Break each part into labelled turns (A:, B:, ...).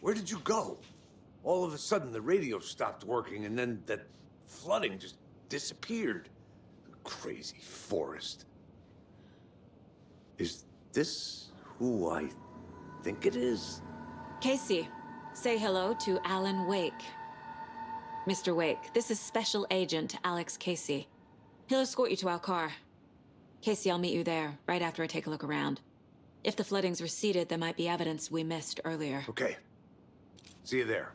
A: Where did you go? All of a sudden, the radio stopped working, and then that flooding just disappeared. Crazy forest. Is this who I think it is?
B: Casey, say hello to Alan Wake. Mr. Wake, this is Special Agent Alex Casey. He'll escort you to our car. Casey, I'll meet you there, right after I take a look around. If the flooding's receded, there might be evidence we missed earlier.
A: Okay. See you there.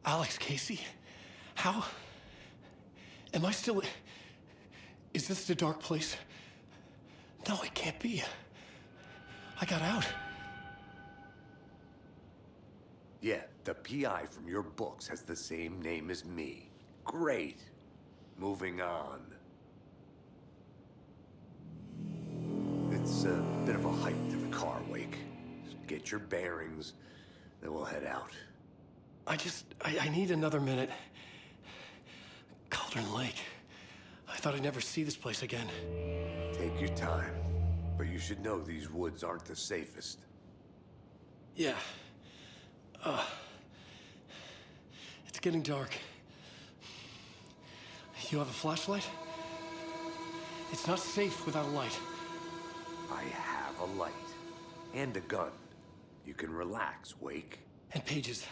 C: Alex Casey? How? Am I still... Is this the dark place? No, it can't be. I got out.
A: Yeah, the PI from your books has the same name as me. Great. Moving on. It's a bit of a hike to the car, Wake. Just get your bearings, then we'll head out.
C: I need another minute. Cauldron Lake. I thought I'd never see this place again.
A: Take your time, but you should know these woods aren't the safest.
C: Yeah. It's getting dark. You have a flashlight? It's not safe without a light.
A: I have a light. And a gun. You can relax, Wake.
C: And pages.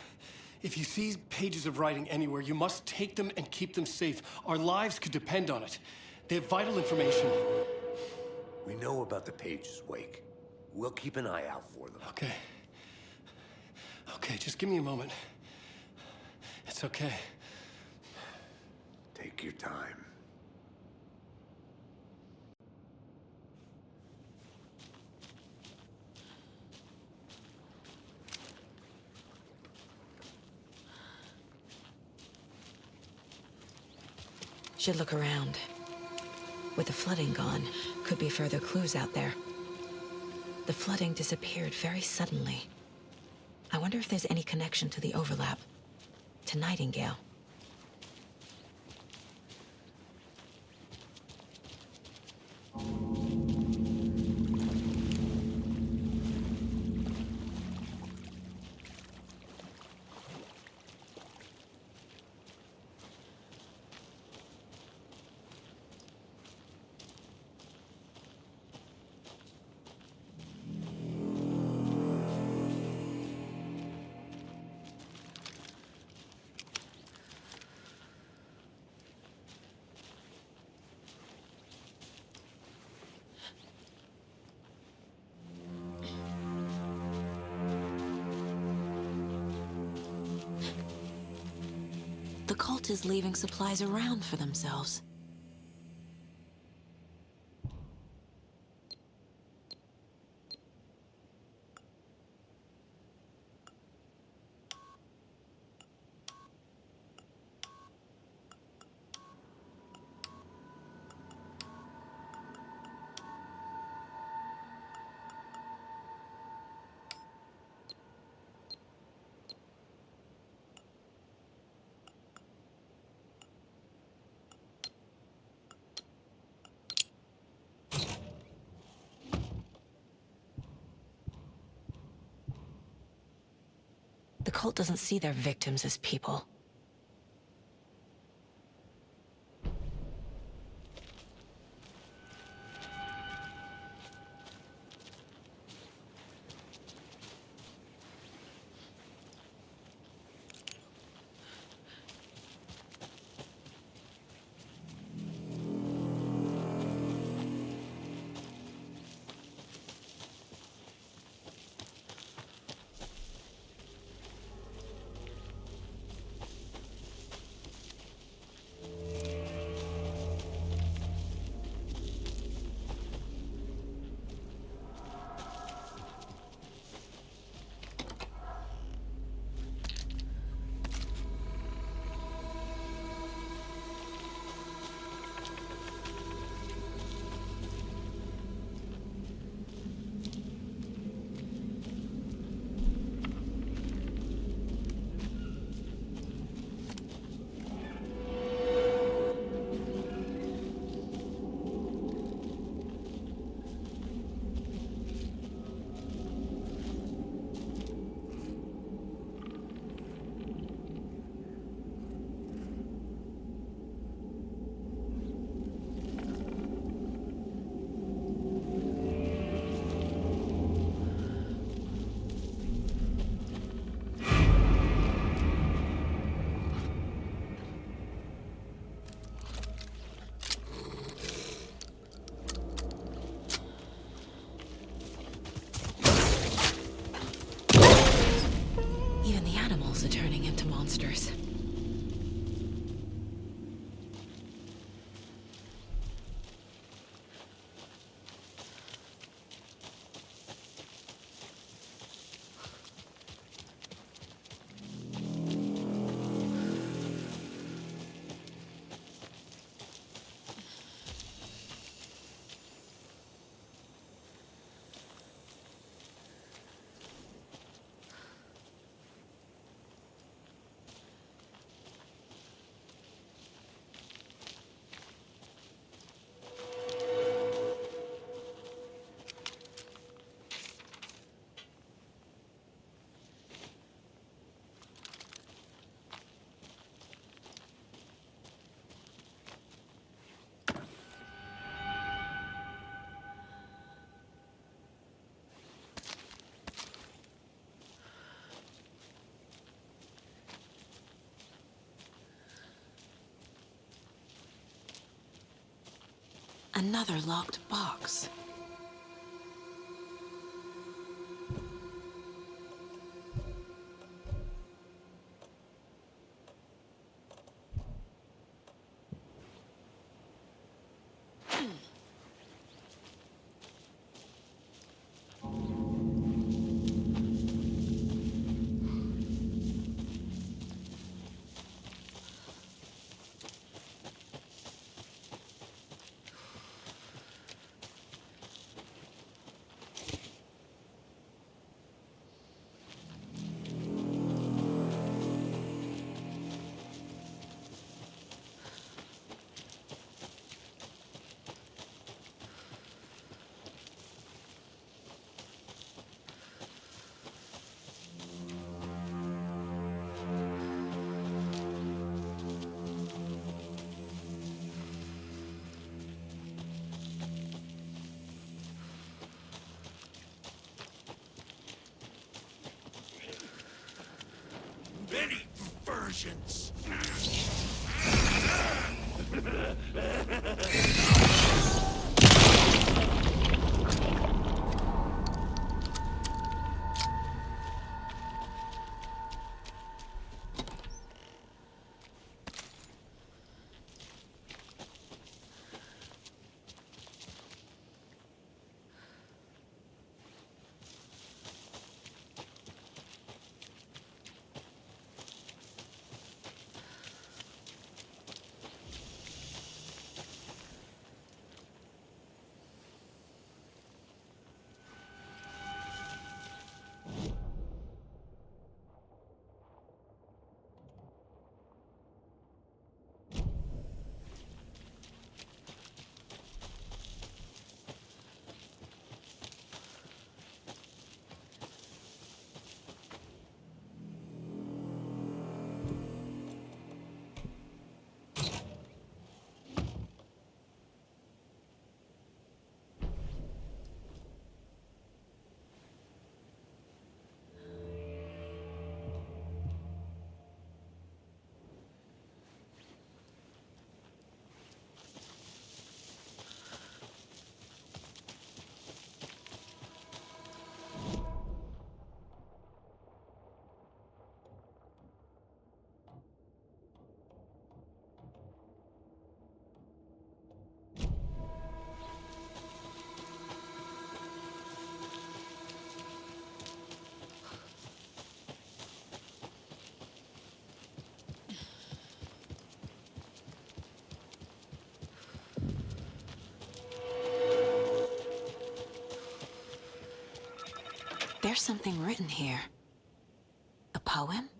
C: If you see pages of writing anywhere, you must take them and keep them safe. Our lives could depend on it. They have vital information.
A: We know about the pages, Wake. We'll keep an eye out for them.
C: Okay. Okay, just give me a moment. It's okay.
A: Take your time.
B: Should look around. With the flooding gone, could be further clues out there. The flooding disappeared very suddenly. I wonder if there's any connection to the overlap. To Nightingale. The cult is leaving supplies around for themselves. The cult doesn't see their victims as people. monsters. Another locked box.
A: Many versions.
B: There's something written here. A poem?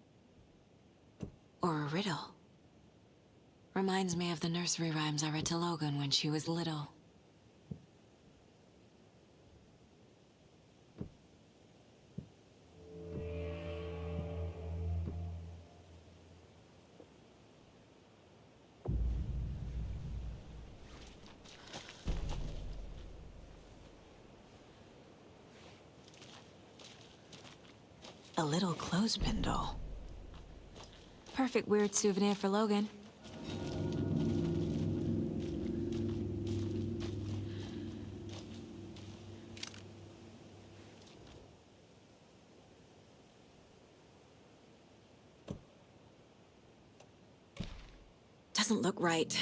B: Or a riddle? Reminds me of the nursery rhymes I read to Logan when she was little. A little clothespin doll. Perfect weird souvenir for Logan. doesn't look right.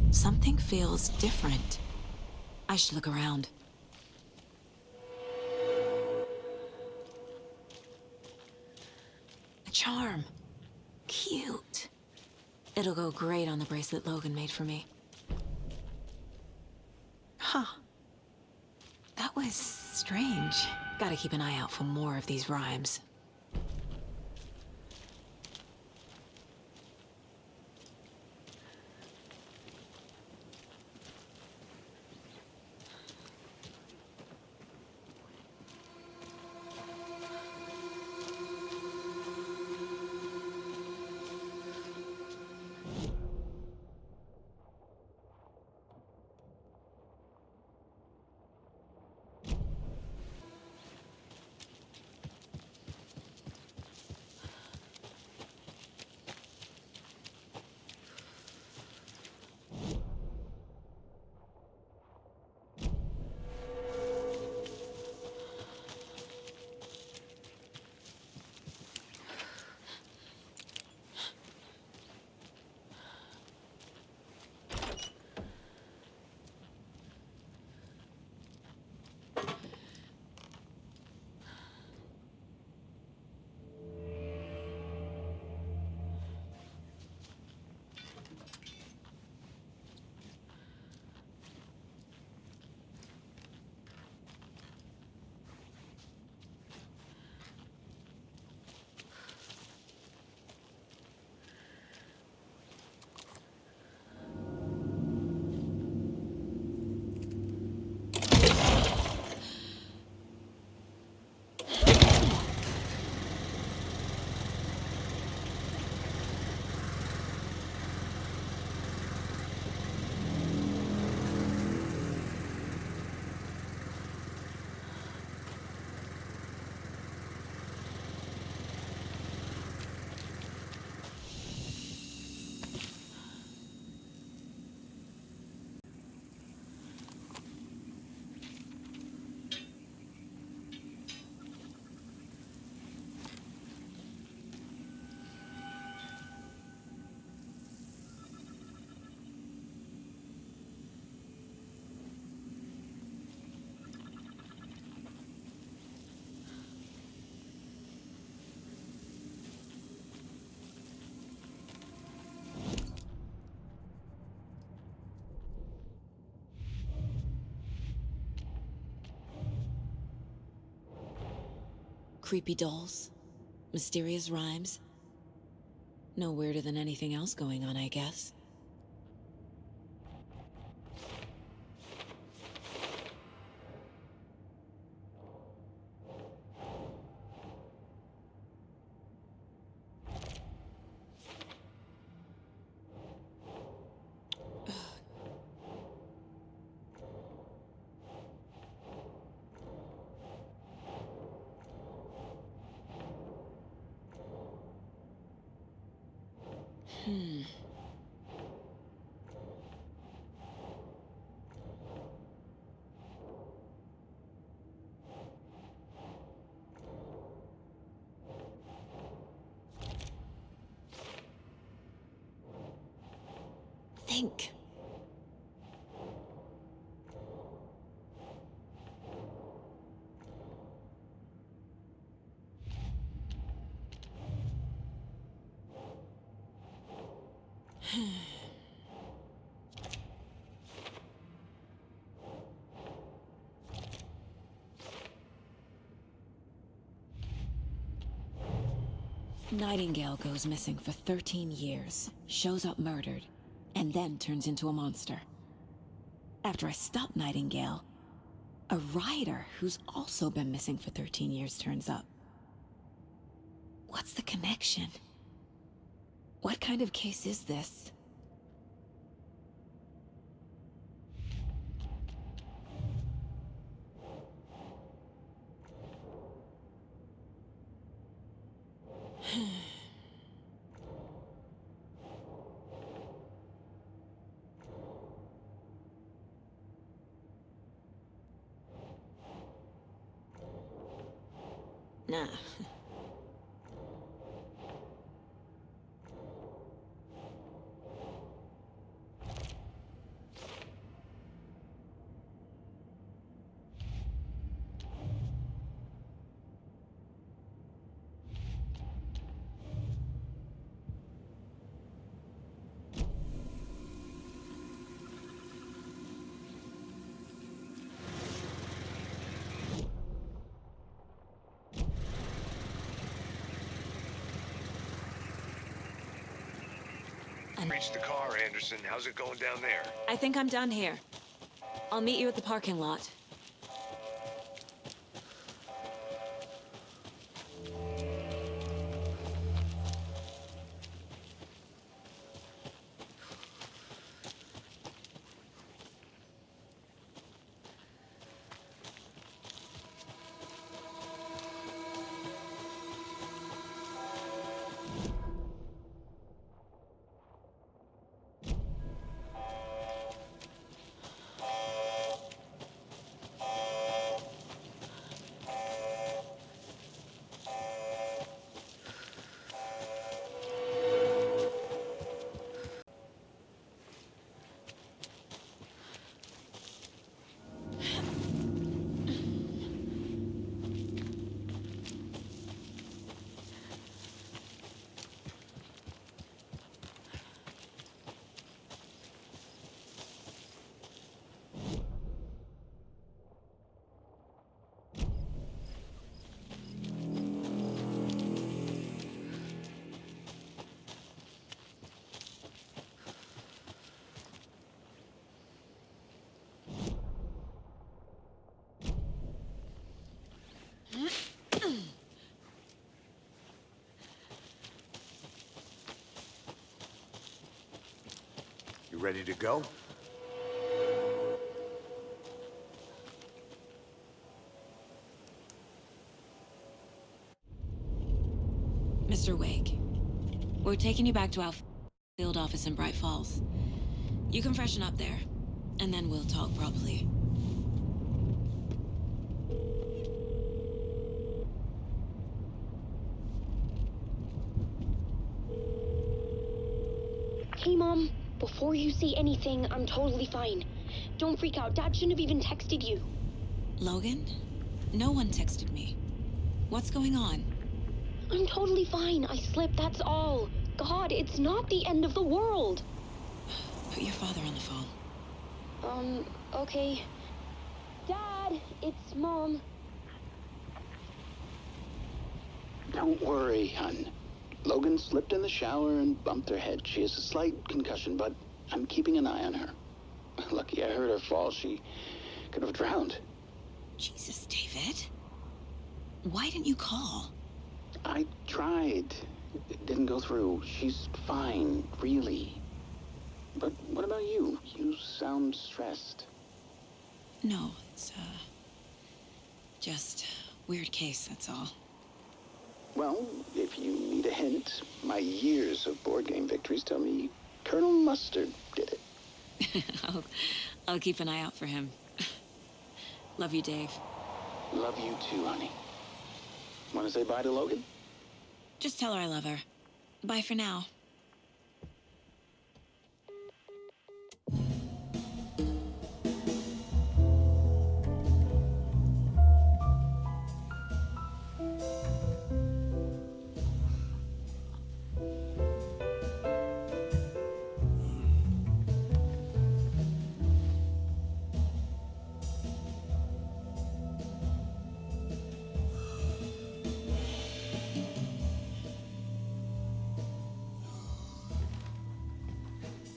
B: Something feels different. I should look around. A charm. Cute. It'll go great on the bracelet Logan made for me. Huh. That was strange. Gotta keep an eye out for more of these rhymes. Creepy dolls. Mysterious rhymes. No weirder than anything else going on, I guess. Think. Nightingale goes missing for 13 years, shows up murdered, and then turns into a monster. After I stop Nightingale, a rider who's also been missing for 13 years turns up. What's the connection? What kind of case is this? Nah.
A: Reached the car, Anderson. How's it going down there?
B: I think I'm done here. I'll meet you at the parking lot.
A: You ready to go?
B: Mr. Wake, we're taking you back to our field office in Bright Falls. You can freshen up there, and then we'll talk properly.
D: Hey, Mom. Before you say anything, I'm totally fine. Don't freak out. Dad shouldn't have even texted you.
B: Logan? No one texted me. What's going on?
D: I'm totally fine. I slipped, that's all. God, it's not the end of the world.
B: Put your father on the phone.
D: Okay. Dad, it's Mom.
E: Don't worry, hon. Logan slipped in the shower and bumped her head. She has a slight concussion, but I'm keeping an eye on her. Lucky I heard her fall. She could have drowned.
B: Jesus, David. Why didn't you call?
E: I tried. It didn't go through. She's fine, really. But what about you? You sound stressed.
B: No, it's, just weird case, that's all.
E: Well, if you need a hint, my years of board game victories tell me Colonel Mustard did it.
B: I'll keep an eye out for him. Love you, Dave.
E: Love you too, honey. Want to say bye to Logan?
B: Just tell her I love her. Bye for now.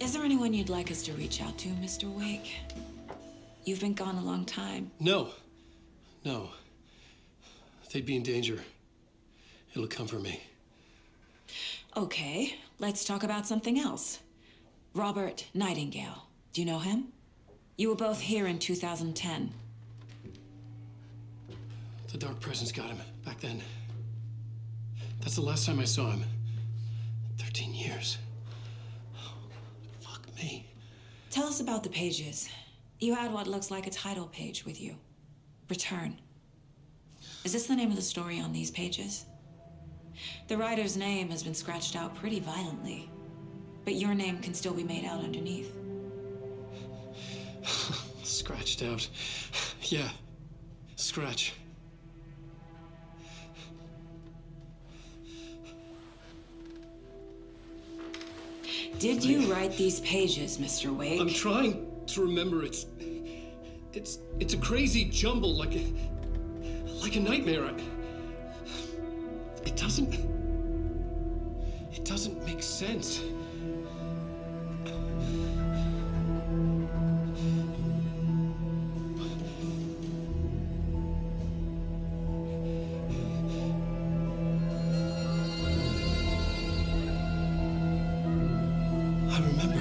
B: Is there anyone you'd like us to reach out to, Mr. Wake? You've been gone a long time.
C: No. No. They'd be in danger. It'll come for me.
B: Okay, let's talk about something else. Robert Nightingale. Do you know him? You were both here in 2010.
C: The Dark Presence got him back then. That's the last time I saw him. 13 years. Fuck me.
B: Tell us about the pages. You had what looks like a title page with you. Return. Is this the name of the story on these pages? The writer's name has been scratched out pretty violently, but your name can still be made out underneath.
C: Scratched out. Yeah. Scratch.
B: Did you write these pages, Mr. Wake?
C: I'm trying to remember. It's a crazy jumble, like a nightmare. It doesn't make sense. I remember.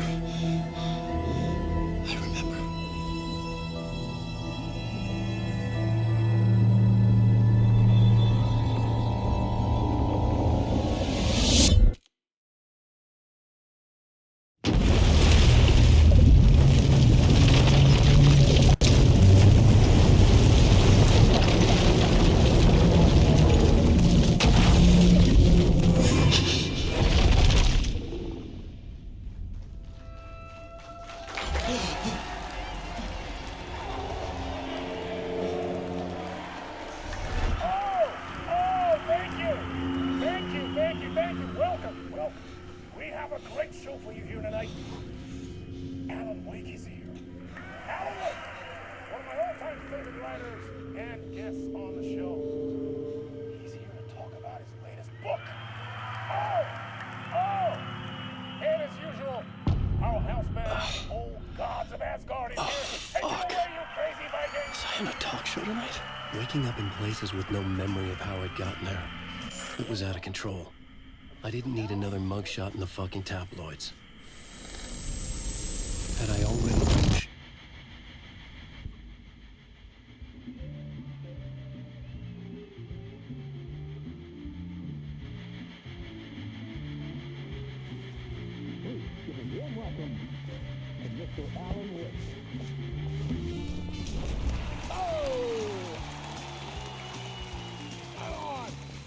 F: have a great show for you here tonight. Alan Wake is here. Alan Wake, one of my all-time favorite writers and guests on the show. He's here to talk about his latest book. And as usual, our houseman, old gods of Asgard, is here. Take it away, you crazy Viking!
C: Was I on a talk show tonight?
G: Waking up in places with no memory of how I'd gotten there. It was out of control. I didn't need another mugshot in the fucking tabloids. Had I already reached...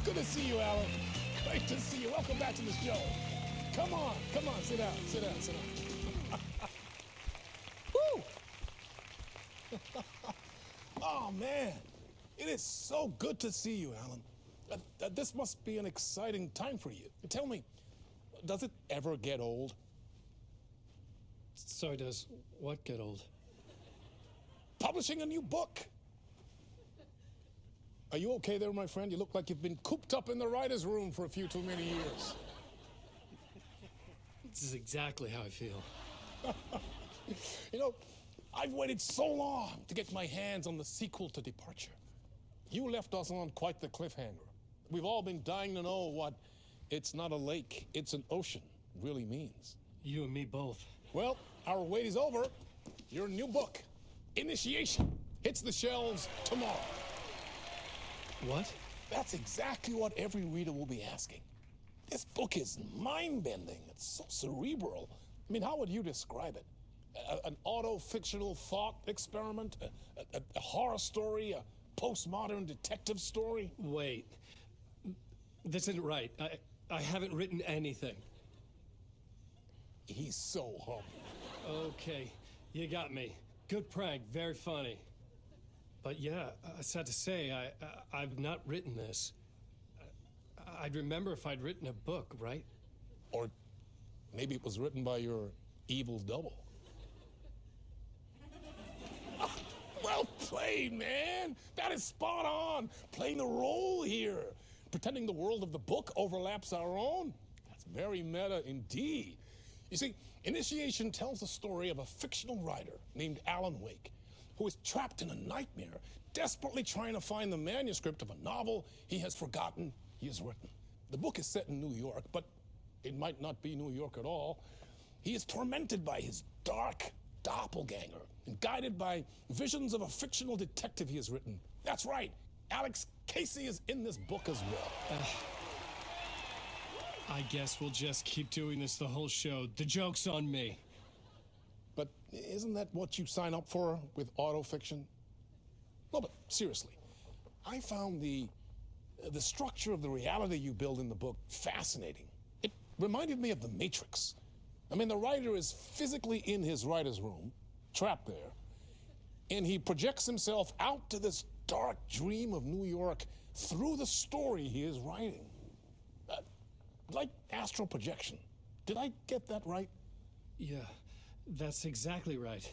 F: Good to see you, Alan. Great to see you. Welcome back to the show. Come on, sit down. Woo! Oh, man. It is so good to see you, Alan. This must be an exciting time for you. Tell me, does it ever get old?
C: So does what get old?
F: Publishing a new book. Are you okay there, my friend? You look like you've been cooped up in the writer's room for a few too many years.
C: This is exactly how I feel.
F: You know, I've waited so long to get my hands on the sequel to Departure. You left us on quite the cliffhanger. We've all been dying to know what "it's not a lake, it's an ocean" really means.
C: You and me both.
F: Well, our wait is over. Your new book, Initiation, hits the shelves tomorrow.
C: What?
F: That's exactly what every reader will be asking. This book is mind-bending. It's so cerebral. I mean, how would you describe it? An auto-fictional thought experiment? A horror story? A postmodern detective story?
C: Wait. This isn't right. I haven't written anything.
F: He's so humble.
C: Okay, you got me. Good prank, very funny. But yeah, sad to say, I've not written this. I'd remember if I'd written a book, right?
F: Or maybe it was written by your evil double. Well played, man. That is spot on. Playing the role here. Pretending the world of the book overlaps our own. That's very meta indeed. You see, Initiation tells the story of a fictional writer named Alan Wake, who is trapped in a nightmare, desperately trying to find the manuscript of a novel he has forgotten he has written. The book is set in New York, but it might not be New York at all. He is tormented by his dark doppelganger and guided by visions of a fictional detective he has written. That's right, Alex Casey is in this book as well.
C: I guess we'll just keep doing this the whole show. The joke's on me.
F: But isn't that what you sign up for with autofiction? No, but seriously, I found the structure of the reality you build in the book fascinating. It reminded me of The Matrix. I mean, the writer is physically in his writer's room, trapped there, and he projects himself out to this dark dream of New York through the story he is writing. Like astral projection. Did I get that right?
C: Yeah, that's exactly right.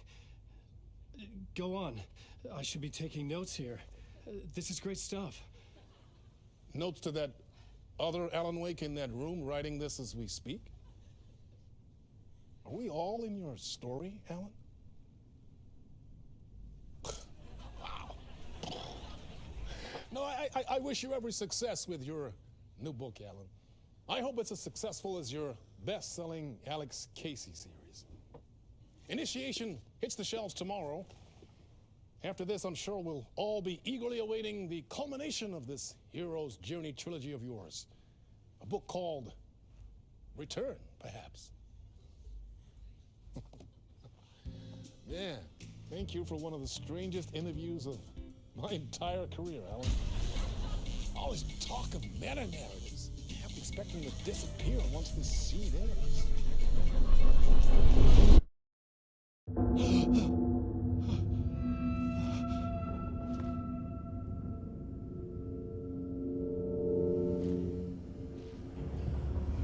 C: Go on. I should be taking notes here. This is great stuff.
F: Notes to that other Alan Wake in that room writing this as we speak? Are we all in your story, Alan? Wow. No, I wish you every success with your new book, Alan. I hope it's as successful as your best-selling Alex Casey series. Initiation hits the shelves tomorrow. After this, I'm sure we'll all be eagerly awaiting the culmination of this hero's journey trilogy of yours. A book called Return, perhaps. Yeah, thank you for one of the strangest interviews of my entire career, Alan. All this talk of meta-narratives. I'm expecting to disappear once this seed ends.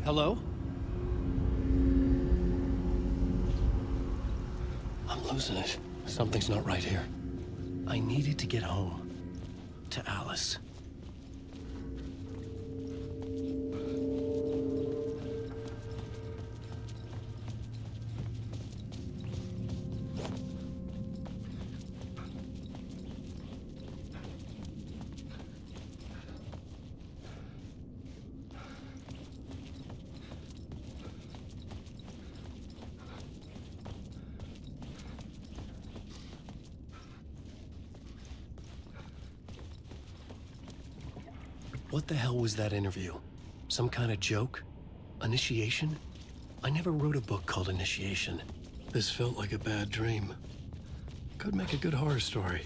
G: Hello? I'm losing it. Something's not right here. I needed to get home. To Alice. What the hell was that interview? Some kind of joke? Initiation? I never wrote a book called Initiation. This felt like a bad dream. Could make a good horror story.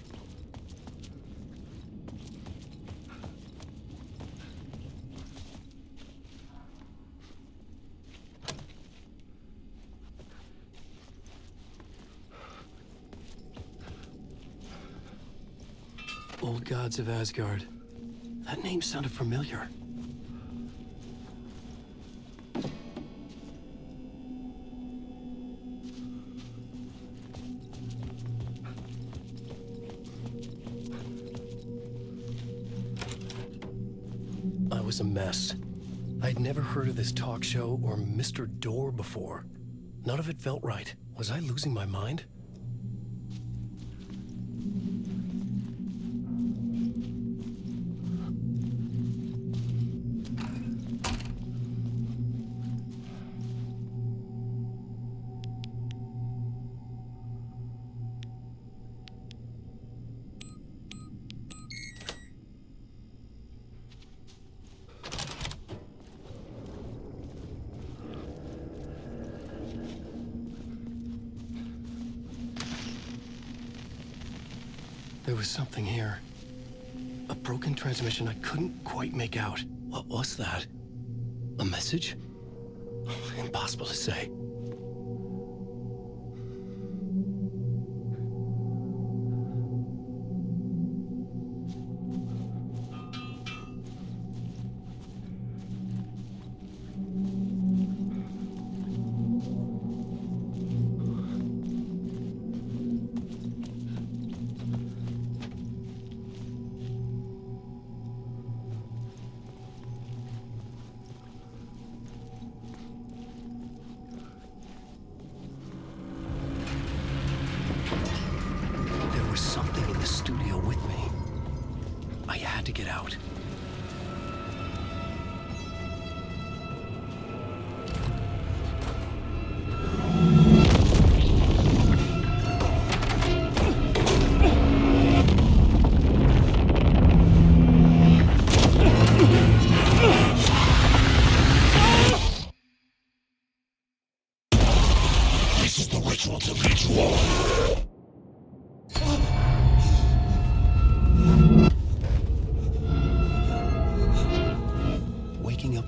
G: Old Gods of Asgard. That name sounded familiar. I was a mess. I'd never heard of this talk show or Mr. Door before. None of it felt right. Was I losing my mind? There was something here. A broken transmission I couldn't quite make out. What was that? A message? Impossible to say. Something in the studio with me. I had to get out.
F: This is the ritual to lead you on.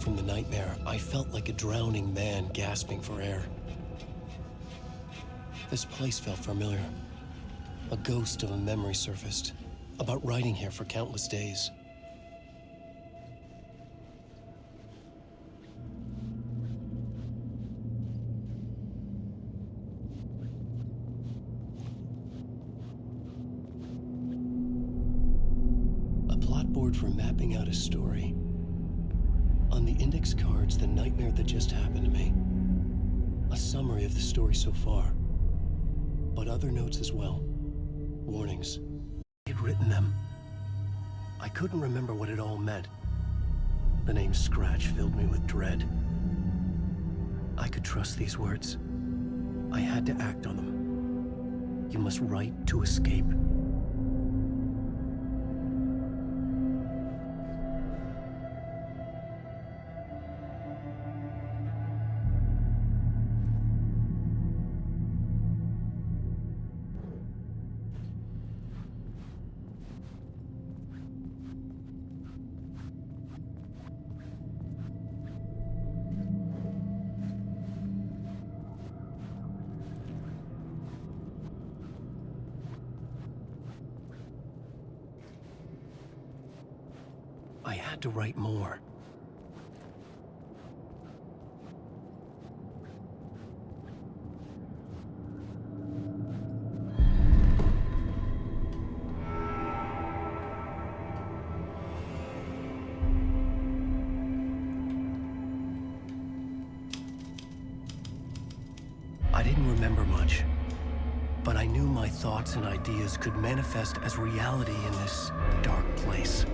G: back from the nightmare, I felt like a drowning man gasping for air. This place felt familiar. A ghost of a memory surfaced, about riding here for countless days. A plot board for mapping out a story. On the index cards, the nightmare that just happened to me. A summary of the story so far, but other notes as well. Warnings. He'd written them. I couldn't remember what it all meant. The name Scratch filled me with dread. I could trust these words. I had to act on them. You must write to escape. I had to write more. I didn't remember much, but I knew my thoughts and ideas could manifest as reality in this dark place.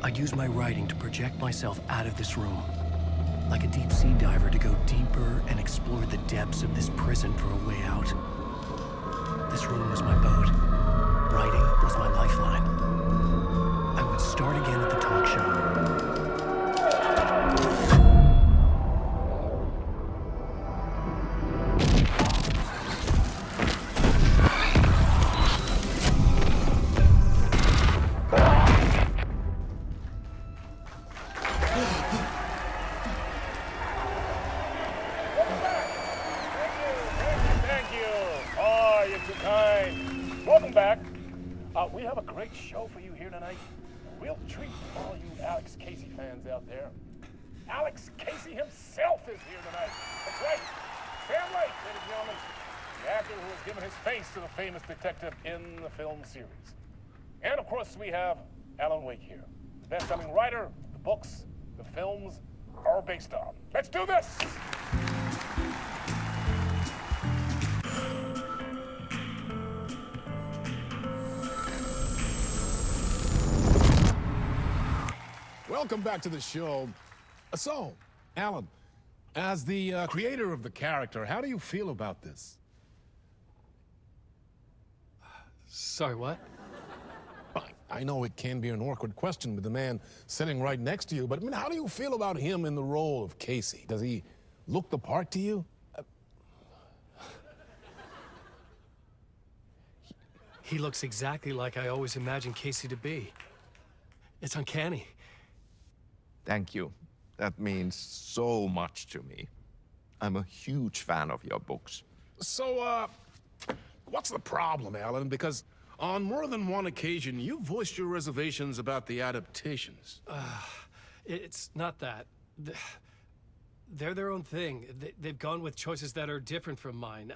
G: I'd use my writing to project myself out of this room, like a deep-sea diver to go deeper and explore the depths of this prison for a way out. This room was my boat. Writing was my lifeline. I would start again at the talk show.
F: Welcome back. We have a great show for you here tonight. A real treat for all you Alex Casey fans out there. Alex Casey himself is here tonight. That's right. Sam Lake, ladies and gentlemen, the actor who has given his face to the famous detective in the film series. And of course, we have Alan Wake here, the best-selling writer the books the films are based on. Let's do this!
H: Welcome back to the show. So, Alan, as the creator of the character, how do you feel about this?
G: Sorry, what?
H: I know it can be an awkward question with the man sitting right next to you, but I mean, how do you feel about him in the role of Casey? Does he look the part to you?
G: He looks exactly like I always imagined Casey to be. It's uncanny.
I: Thank you. That means so much to me. I'm a huge fan of your books.
H: So, what's the problem, Alan? Because on more than one occasion, you voiced your reservations about the adaptations.
G: It's not that. They're their own thing. They've gone with choices that are different from mine.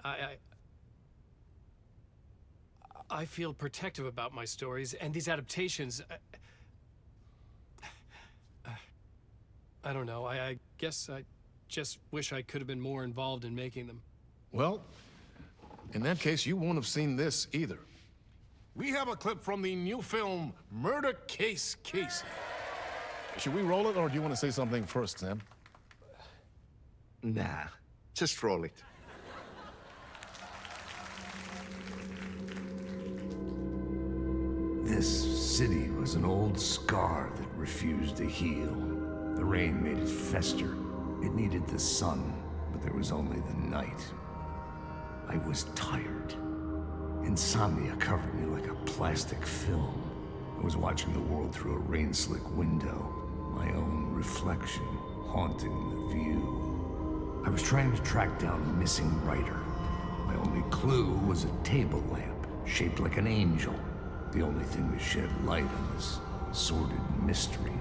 G: I feel protective about my stories, and these adaptations... I don't know. I guess I just wish I could have been more involved in making them.
H: Well, in that case, you won't have seen this either. We have a clip from the new film, Murder Case Casey. Should we roll it, or do you want to say something first, Sam?
I: Nah, just roll it.
A: This city was an old scar that refused to heal. The rain made it fester. It needed the sun, but there was only the night. I was tired. Insomnia covered me like a plastic film. I was watching the world through a rain-slick window. my own reflection haunting the view. I was trying to track down a missing writer. My only clue was a table lamp, shaped like an angel. The only thing to shed light on this sordid mystery.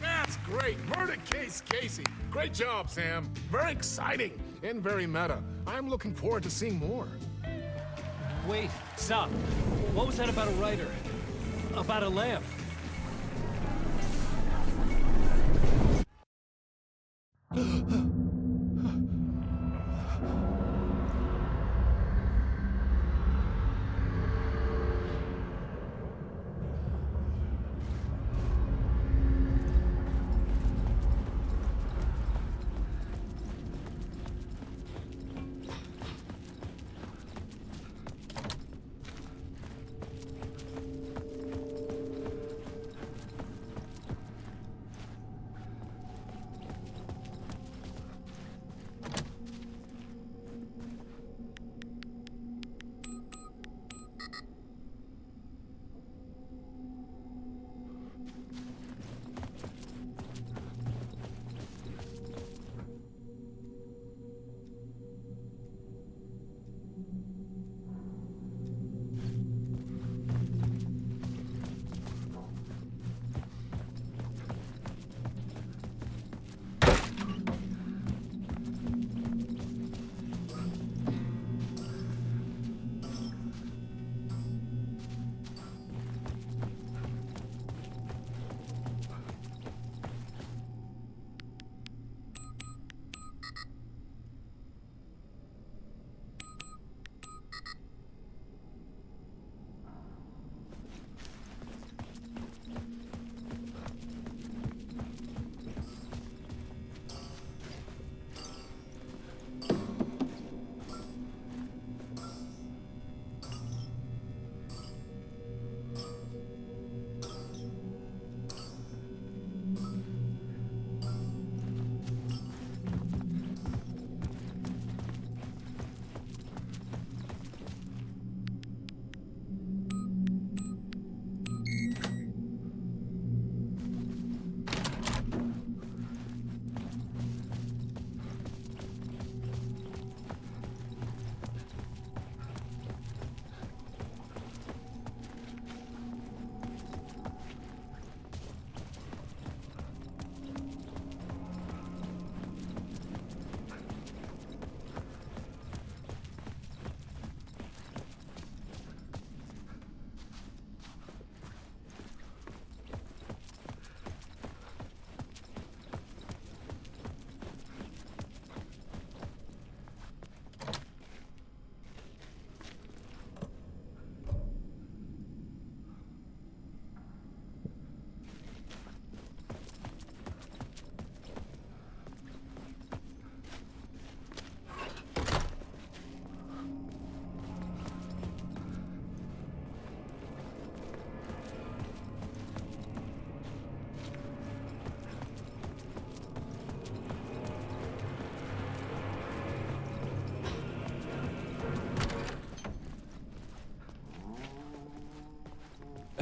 H: That's great! Murder Case Casey! Great job, Sam. Very exciting and very meta. I'm looking forward to seeing more.
G: Wait, stop. What was that about a writer? About a lamp?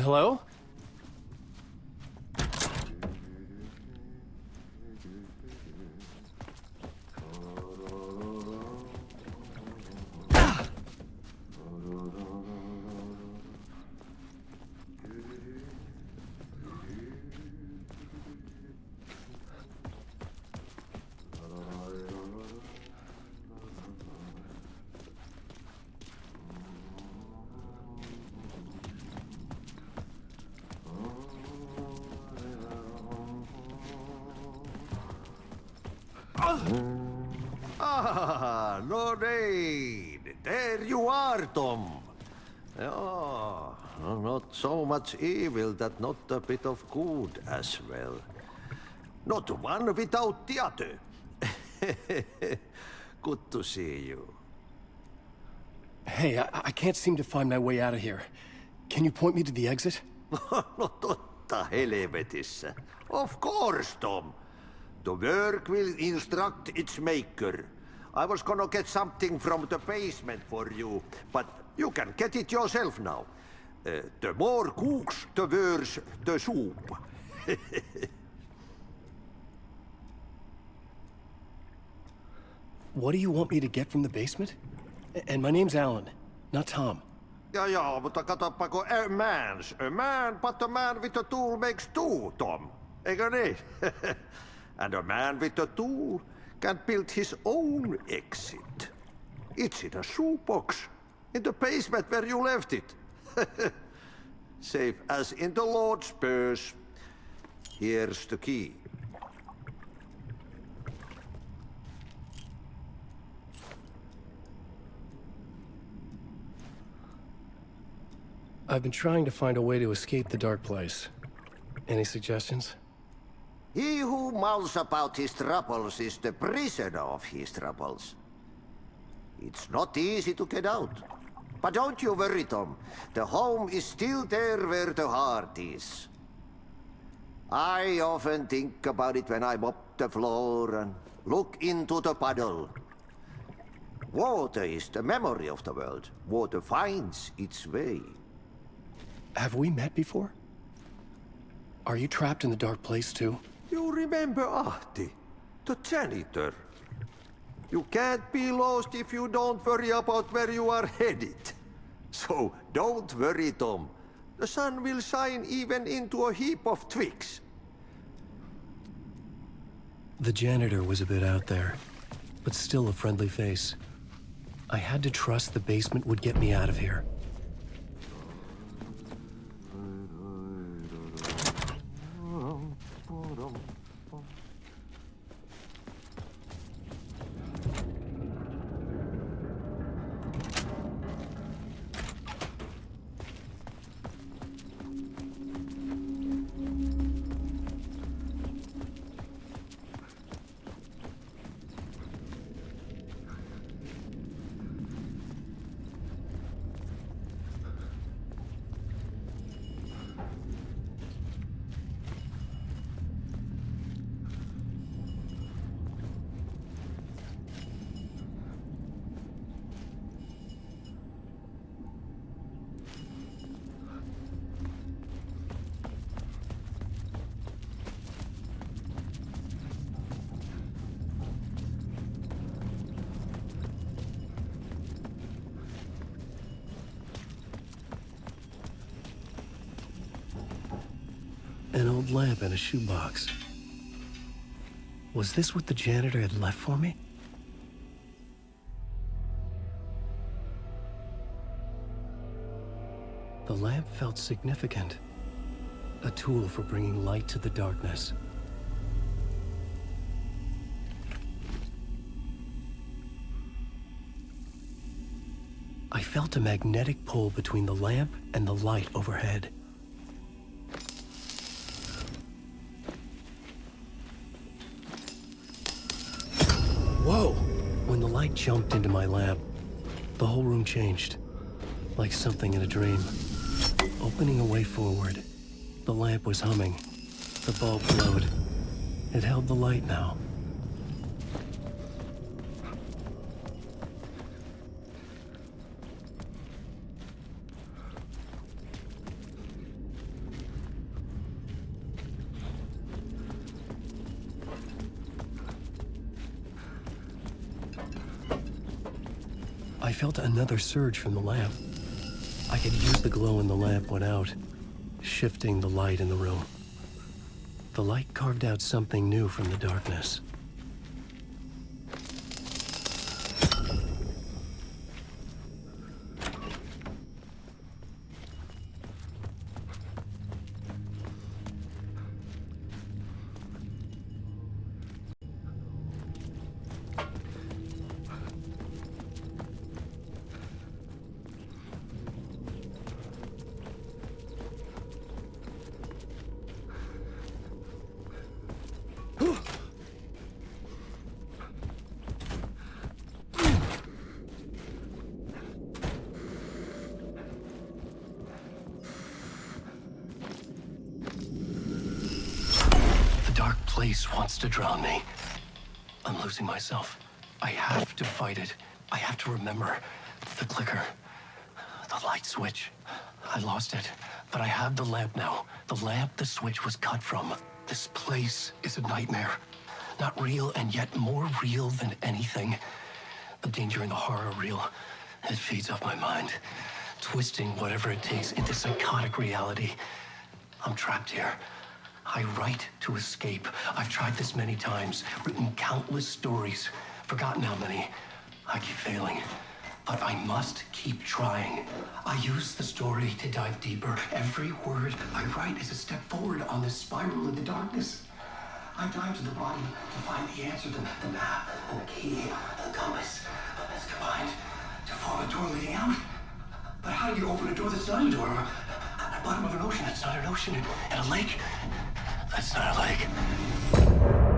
G: Hello?
J: Ah, Lorraine! There you are, Tom. Oh, not so much evil that not a bit of good as well. Not one without the other. Good to see you.
G: Hey, I can't seem to find my way out of here. Can you point me to the exit?
J: No totta helvetissä. Of course, Tom. The work will instruct its maker. I was gonna get something from the basement for you, but You can get it yourself now. The more cooks, the worse the soup.
G: What do you want me to get from the basement? And my name's Alan, not Tom.
J: Ja, mutta katoppa kun a man, but a man with a tool makes two, Tom. Eikö niin? And a man with a tool can build his own exit. It's in a shoebox, in the basement where you left it. Safe as in the Lord's purse. Here's the key.
G: I've been trying to find a way to escape the dark place. Any suggestions?
J: He who mouths about his troubles is the prisoner of his troubles. It's not easy to get out. But don't you worry, Tom. The home is still there where the heart is. I often think about it when I mop the floor and look into the puddle. Water is the memory of the world. Water finds its way.
G: Have we met before? Are you trapped in the dark place too?
J: You remember Ahti, the janitor. You can't be lost if you don't worry about where you are headed. So don't worry, Tom. The sun will shine even into a heap of twigs.
G: The janitor was a bit out there, but still a friendly face. I had to trust the basement would get me out of here. An old lamp in a shoebox. Was this what the janitor had left for me? The lamp felt significant. A tool for bringing light to the darkness. I felt a magnetic pull between the lamp and the light overhead. Whoa! When the light jumped into my lamp, the whole room changed, like something in a dream. Opening a way forward, the lamp was humming. The bulb glowed. It held the light now. I felt another surge from the lamp. I could use the glow in the lamp went out, shifting the light in the room. The light carved out something new from the darkness. Place wants to drown me. I'm losing myself. I have to fight it. I have to remember the clicker. The light switch. I lost it, but I have the lamp now. The lamp the switch was cut from. This place is a nightmare. Not real, and yet more real than anything. The danger and the horror real. It feeds off my mind, twisting whatever it takes into psychotic reality. I'm trapped here. I write to escape. I've tried this many times, written countless stories, forgotten how many. I keep failing, but I must keep trying. I use the story to dive deeper. Every word I write is a step forward on this spiral into darkness. I dive to the bottom to find the answer, the map, and the key, and the compass. It's combined to form a door leading out. But how do you open a door that's not a door? At the bottom of an ocean that's not an ocean, and a lake that's not a lake.